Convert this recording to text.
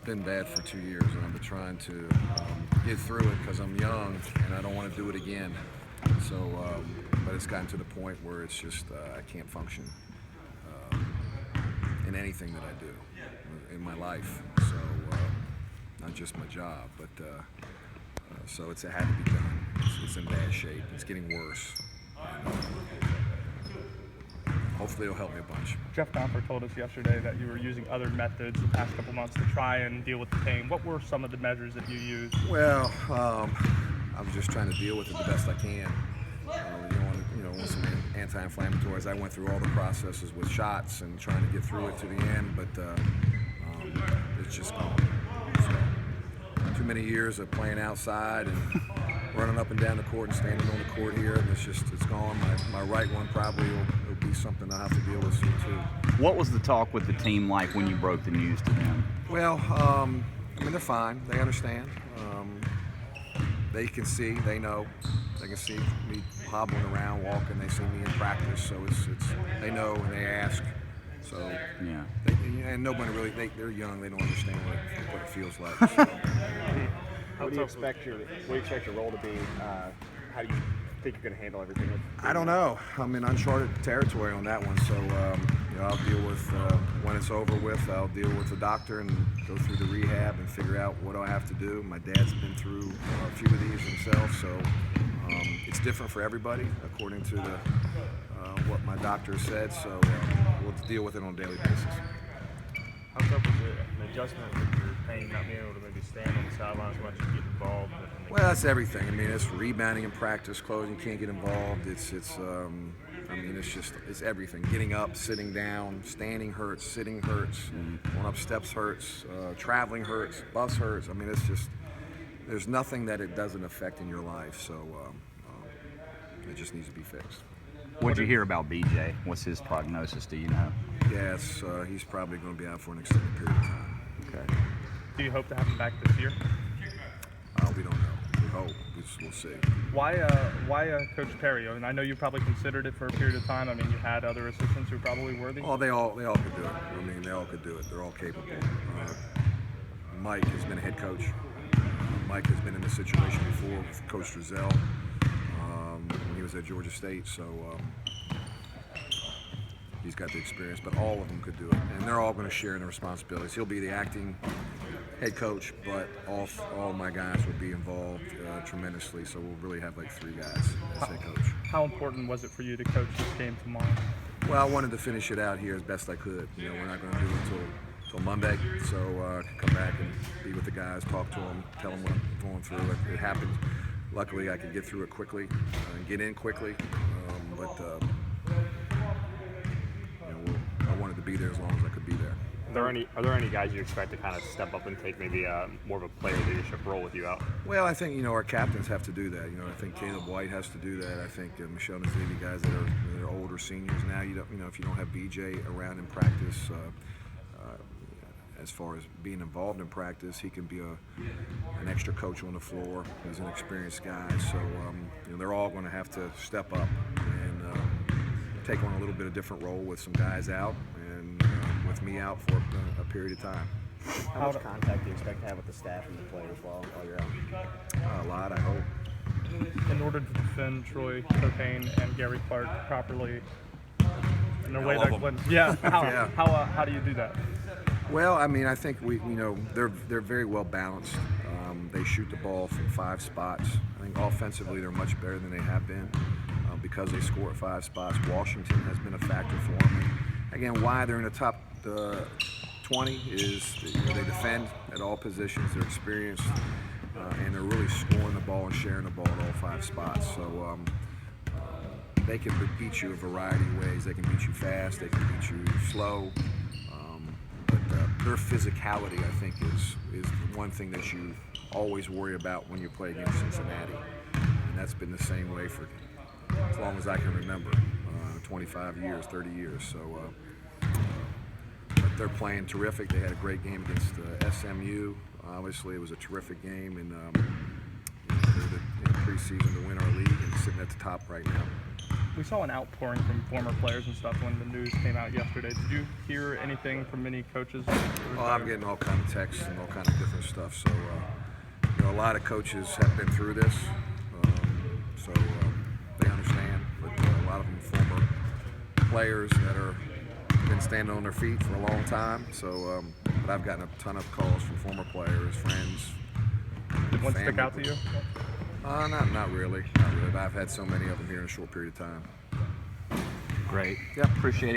been bad for 2 years, and I've been trying to get through it because I'm young and I don't want to do it again. So, but it's gotten to the point where it's just I can't function in anything that I do in my life. So, not just my job, but so it had to be done. It's in bad shape. It's getting worse. Hopefully it'll help me a bunch. Jeff Comfort told us yesterday that you were using other methods the past couple months to try and deal with the pain. What were some of the measures that you used? Well, I'm just trying to deal with it the best I can. With some anti-inflammatories. I went through all the processes with shots and trying to get through it to the end, but it's just gone. So, too many years of playing outside and running up and down the court and standing on the court here, and it's gone. My right one probably will be something I'll have to deal with soon too. What was the talk with the team like when you broke the news to them? Well, they're fine. They understand. They can see. They know. They can see me hobbling around, walking. They see me in practice, so it's they know and they ask. So yeah. And nobody really. They're young. They don't understand what it feels like. So. What do you expect your role to be? How do you think you're going to handle everything? I don't know. I'm in uncharted territory on that one. So I'll deal with when it's over with. I'll deal with the doctor and go through the rehab and figure out what I have to do. My dad's been through a few of these himself, so it's different for everybody according to what my doctor said. So we'll deal with it on a daily basis. How tough was it, an adjustment with your pain, not being able to maybe stand on the sidelines once you get involved? Well, that's everything. I mean, it's rebounding in practice, closing, can't get involved. It's everything. Getting up, sitting down, standing hurts, sitting hurts, going up steps hurts, traveling hurts, bus hurts. I mean, it's just, there's nothing that it doesn't affect in your life. So it just needs to be fixed. What'd you hear about BJ? What's his prognosis? Do you know? Yes, he's probably going to be out for an extended period of time. Okay. Do you hope to have him back this year? We don't know. We hope. We'll see. Why Coach Perry? I mean, I know you probably considered it for a period of time. I mean, you had other assistants who were probably worthy. Oh, they all could do it. I mean, they all could do it. They're all capable. Mike has been a head coach. Mike has been in this situation before with Coach Drizel when he was at Georgia State. So he's got the experience, but all of them could do it, and they're all going to share in the responsibilities. He'll be the acting head coach, but all my guys will be involved tremendously. So we'll really have like 3 guys as head coach. How important was it for you to coach this game tomorrow? Well, I wanted to finish it out here as best I could. We're not going to do it until Monday, so I can come back and be with the guys, talk to them, tell them what I'm going through. It happened. Luckily, I could get through it quickly and get in quickly, but I wanted to be there as long as I could be there. Are there any guys you expect to kind of step up and take maybe more of a player leadership role with you out? Well, I think our captains have to do that. I think Caleb White has to do that. I think Michelle Nazivi, guys that are older seniors now. If you don't have BJ around in practice, as far as being involved in practice, he can be an extra coach on the floor. He's an experienced guy, so they're all going to have to step up and take on a little bit of different role with some guys out and with me out for a period of time. How much contact do you expect to have with the staff and the players while you're out? A lot, I hope. In order to defend Troy Cocaine and Gary Clark properly in a way that how do you do that? Well, I mean, I think they're very well balanced. They shoot the ball from 5 spots. I think offensively they're much better than they have been because they score at 5 spots. Washington has been a factor for them. And again, why they're in the top 20 is they defend at all positions. They're experienced and they're really scoring the ball and sharing the ball at all 5 spots. So they can beat you a variety of ways. They can beat you fast. They can beat you slow. Their physicality, I think, is one thing that you always worry about when you play against Cincinnati. And that's been the same way for as long as I can remember, 25 years, 30 years. So but they're playing terrific. They had a great game against SMU. Obviously, it was a terrific game, and they're the preseason to win our league and sitting at the top right now. we saw an outpouring from former players and stuff when the news came out yesterday. Did you hear anything from any coaches? Oh, I'm getting all kind of texts and all kind of different stuff. So, you know, a lot of coaches have been through this, so they understand. But a lot of them former players that are been standing on their feet for a long time. So, but I've gotten a ton of calls from former players, friends. Did one stick out to you? Not really. Not really. But I've had so many of them here in a short period of time. Great. Yep. Appreciate it.